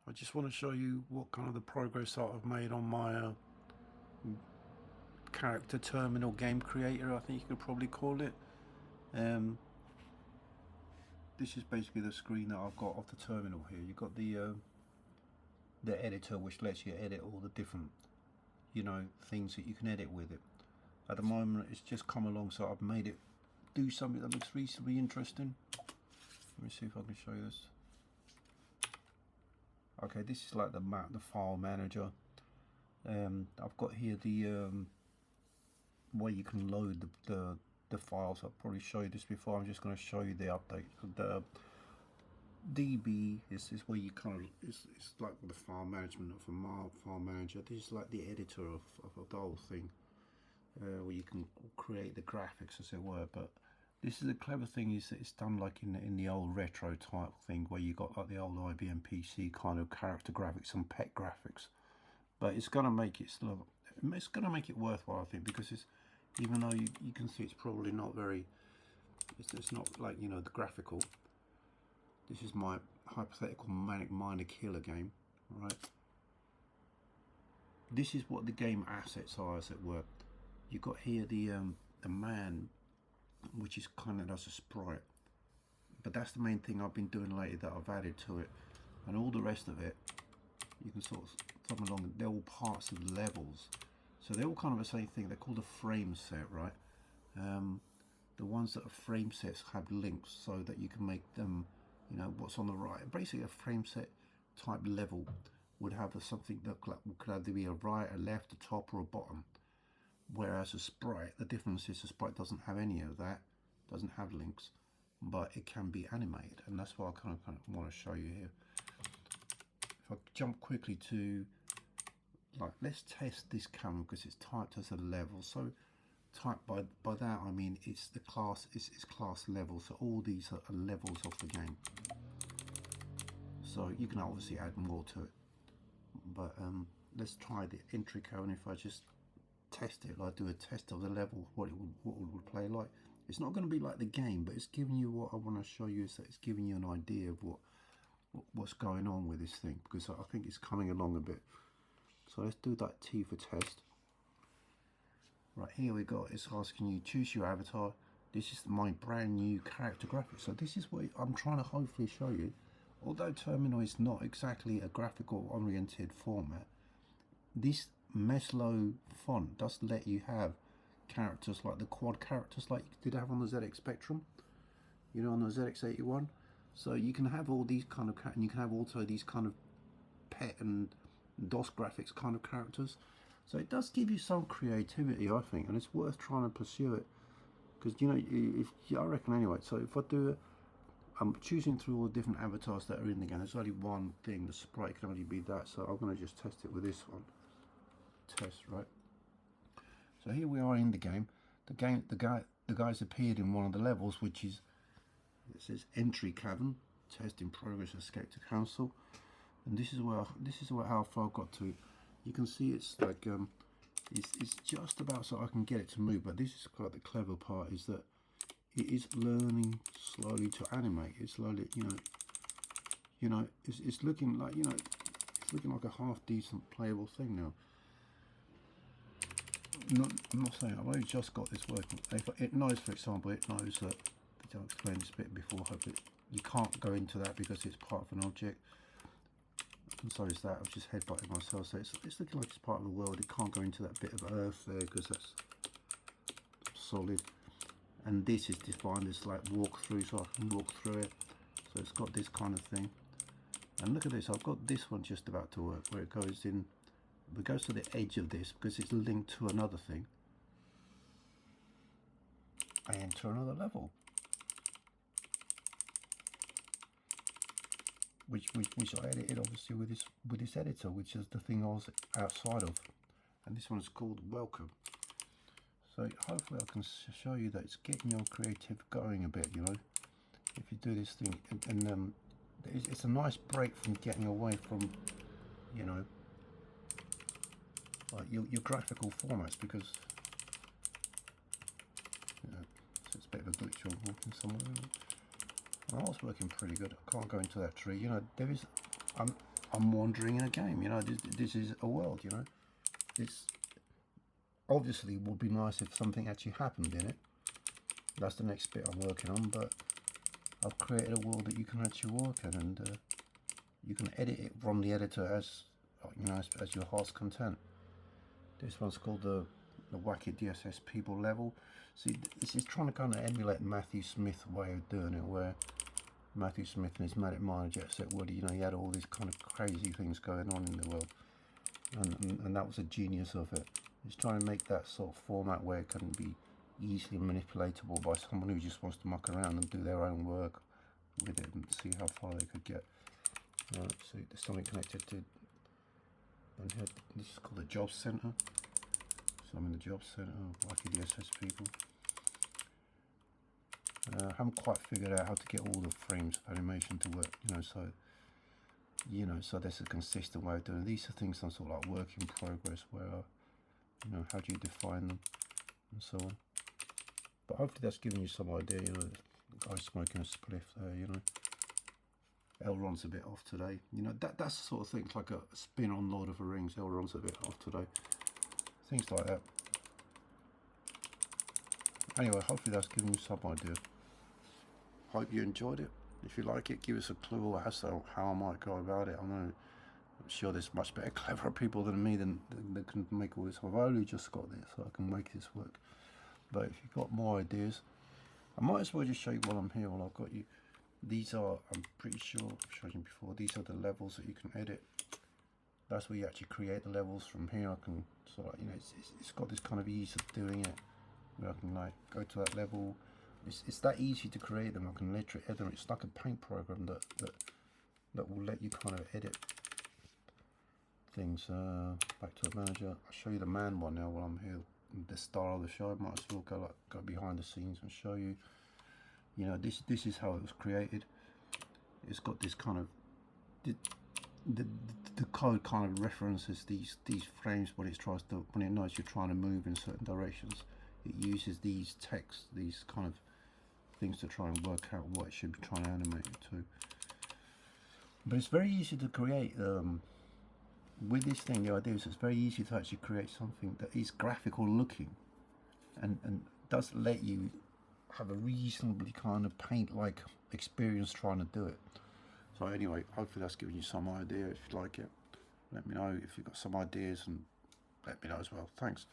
I just want to show you what kind of the progress that I've made on my character terminal game creator, I think you could probably call it. This is basically the screen that I've got off the terminal here. You've got the editor, which lets you edit all the different things that you can edit with it. At the moment it's just come along, so I've made it do something that looks reasonably interesting. Let me see if I can show you this. Okay, this is like the file manager. I've got here the way you can load the files. I've probably showed you this before. I'm just going to show you the update. The DB is where you kind of it's like the file management of a file manager. This is like the editor of the whole thing, where you can create the graphics, as it were. But this is the clever thing, is that it's done like in the old retro type thing, where you got like the old IBM PC kind of character graphics and PET graphics. But it's going to make it worthwhile, I think, because it's, even though you can see it's probably not very, it's not like, the graphical. This is my hypothetical Manic Miner killer game, right? This is what the game assets are, as it were. You've got here the man, which is kind of as a sprite, but that's the main thing I've been doing lately that I've added to it, and all the rest of it you can sort of come along. They're all parts of the levels, so they're all kind of the same thing. They're called a frame set, right? The ones that are frame sets have links so that you can make them, what's on the right. Basically a frame set type level would have something that could either be a right, a left, a top, or a bottom. Whereas a sprite, the difference is the sprite doesn't have any of that, doesn't have links, but it can be animated, and that's what I kind of want to show you here. If I jump quickly to, let's test this camera, because it's typed as a level. So typed by that I mean it's the class, it's class level, so all these are levels of the game. So you can obviously add more to it, but let's try the entry code, and if I just test it, like do a test of the level, what it would play like. It's not going to be like the game, but it's giving you, what I want to show you is that it's giving you an idea of what's going on with this thing, because I think it's coming along a bit. So let's do that T for test. Right, here we go. It's asking you choose your avatar. This is my brand new character graphic. So this is what I'm trying to hopefully show you. Although Terminal is not exactly a graphical oriented format, this Meslo font does let you have characters like the quad characters like you did have on the ZX Spectrum, on the ZX81. So you can have all these kind of, and you can have also these kind of PET and DOS graphics kind of characters. So it does give you some creativity, I think, and it's worth trying to pursue it, because I reckon anyway. So if I do I'm choosing through all the different avatars that are in the game. There's only one thing, the sprite can only be that, so I'm going to just test it with this one. Test, right? So here we are in the game. The guy's appeared in one of the levels, which is, it says entry cavern, test in progress, escape to cancel, and this is how far I've got to. You can see it's like it's just about so I can get it to move, but this is quite the clever part, is that it is learning slowly to animate. It's slowly, it's looking like, it's looking like a half decent playable thing now. I'm not saying I've only just got this working. If it knows, for example, it knows that, I'll explain this bit before, hopefully you can't go into that because it's part of an object, and so is that. I've just headbutted myself, so it's looking like it's part of the world. It can't go into that bit of earth there because that's solid. And this is defined as like walk through, so I can walk through it. So it's got this kind of thing. And look at this, I've got this one just about to work, where it goes in, it goes to the edge of this because it's linked to another thing. I enter another level, which I edited obviously with this editor, which is the thing I was outside of, and this one is called Welcome. So hopefully I can show you that it's getting your creative going a bit, if you do this thing, and it's a nice break from getting away from, like your graphical formats, because so it's a bit of a glitch when walking somewhere. And I was working pretty good. I can't go into that tree. There is, I'm wandering in a game. You know, this is a world. You know, it's obviously would be nice if something actually happened in it. That's the next bit I'm working on, but I've created a world that you can actually work in, and you can edit it from the editor as you know, as your heart's content. This one's called the Wacky DSS People level. See, this is trying to kind of emulate Matthew Smith's way of doing it, where Matthew Smith and his Manic Miner Jet Set Woody, you know, he had all these kind of crazy things going on in the world, and that was the genius of it. It's trying to make that sort of format where it can be easily manipulatable by someone who just wants to muck around and do their own work with it and see how far they could get. Right, so there's something connected to, and here, this is called the Job Center. So I'm in the Job Center, Wacky DSS People. I haven't quite figured out how to get all the frames of animation to work, so there's a consistent way of doing it. These are things I'm sort of like work in progress, where how do you define them and so on. But hopefully that's giving you some idea. You know, the guy smoking a spliff there. Elrond's a bit off today. That's the sort of thing. It's like a spin on Lord of the Rings. Elrond's a bit off today. Things like that. Anyway, hopefully that's giving you some idea. Hope you enjoyed it. If you like it, give us a clue as to how I might go about it. I'm sure there's much better, cleverer people than me that can make all this. I've only just got this, so I can make this work. But if you've got more ideas, I might as well just show you while I'm here, while I've got you. These are, I'm pretty sure I've shown you before, these are the levels that you can edit. That's where you actually create the levels. From here I can sort of, it's got this kind of ease of doing it, where I can like go to that level. It's that easy to create them. I can literally edit them. It's like a paint program that will let you kind of edit things. Back to the manager. I'll show you the man one now while I'm here. The star of the show. I might as well go behind the scenes and show you. This is how it was created. It's got this kind of the code kind of references these frames when it knows you're trying to move in certain directions. It uses these texts, these kind of things to try and work out what it should be trying to animate it to. But it's very easy to create. With this thing, the idea is it's very easy to actually create something that is graphical looking, and does let you have a reasonably kind of paint-like experience trying to do it. So anyway, hopefully that's giving you some idea. If you like it, let me know. If you've got some ideas, and let me know as well. Thanks.